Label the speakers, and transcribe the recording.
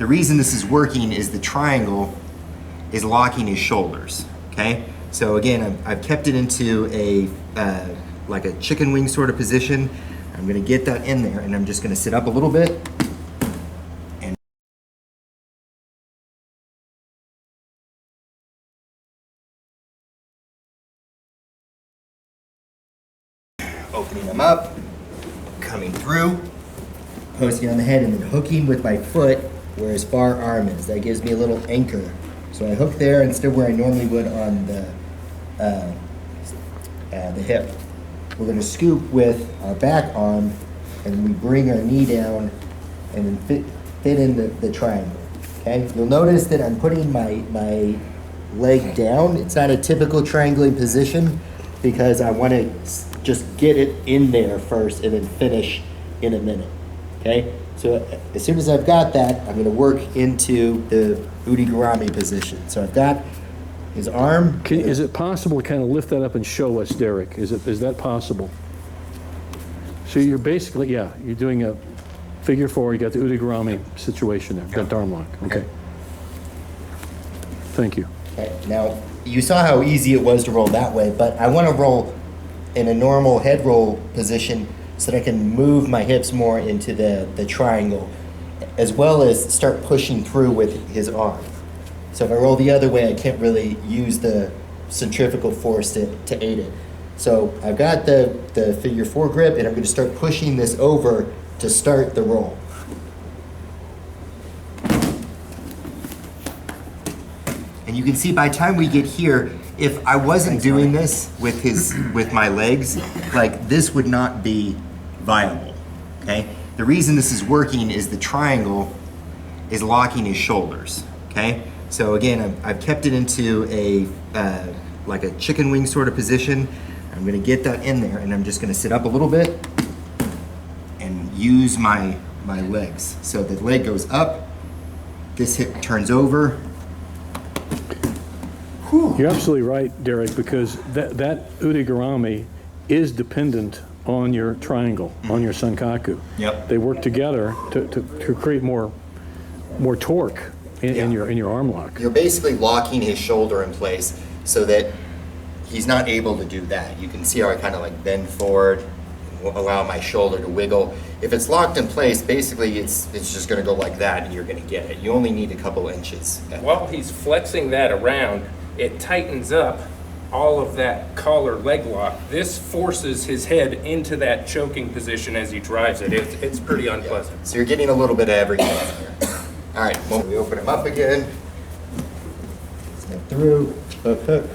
Speaker 1: The reason this is working is the triangle is locking his shoulders, okay? So again, I've kept it into a, like a chicken wing sort of position. I'm gonna get that in there and I'm just gonna sit up a little bit and opening them up, coming through, posting on the head, and then hooking with my foot where his far arm is. That gives me a little anchor. So I hook there instead of where I normally would on the hip. We're going to scoop with our back arm, and we bring our knee down and then fit in the triangle. Okay. You'll notice that I'm putting my leg down. It's not a typical triangling position because I want to just get it in there first and then finish in a minute. Okay. So as soon as I've got that, I'm going to work into the udigarami position. So I've got his arm.
Speaker 2: Is it possible to kind of lift that up and show us, Derek? Is that possible? So you're basically, yeah, you're doing a figure four. You got the udigarami situation there. Got arm lock. Okay. Thank you.
Speaker 1: Okay. Now you saw how easy it was to roll that way, but I want to roll in a normal head roll position so that I can move my hips more into the triangle, as well as start pushing through with his arm. So if I roll the other way, I can't really use the centrifugal force to aid it. So I've got the figure four grip, and I'm going to start pushing this over to start the roll. And you can see by the time we get here, if I wasn't doing this with my legs, like this would not be viable, okay? The reason this is working is the triangle is locking his shoulders, okay? So again, I've kept it into a, like a chicken wing sort of position. I'm gonna get that in there and I'm just gonna sit up a little bit and use my legs. So the leg goes up, this hip turns over. Whew.
Speaker 2: You're absolutely right, Derek, because that udigarami is dependent on your triangle, on your Sankaku.
Speaker 1: Yep.
Speaker 2: They work together to create more torque in your arm lock.
Speaker 1: You're basically locking his shoulder in place so that he's not able to do that. You can see how I kind of like bend forward, allow my shoulder to wiggle. If it's locked in place, basically it's just going to go like that and you're going to get it. You only need a couple inches.
Speaker 3: While he's flexing that around, it tightens up all of that collar leg lock. This forces his head into that choking position as he drives it. It's pretty unpleasant.
Speaker 1: Yeah. So you're getting a little bit of everything here. All right, well, we open him up again. Step through, hook, hook.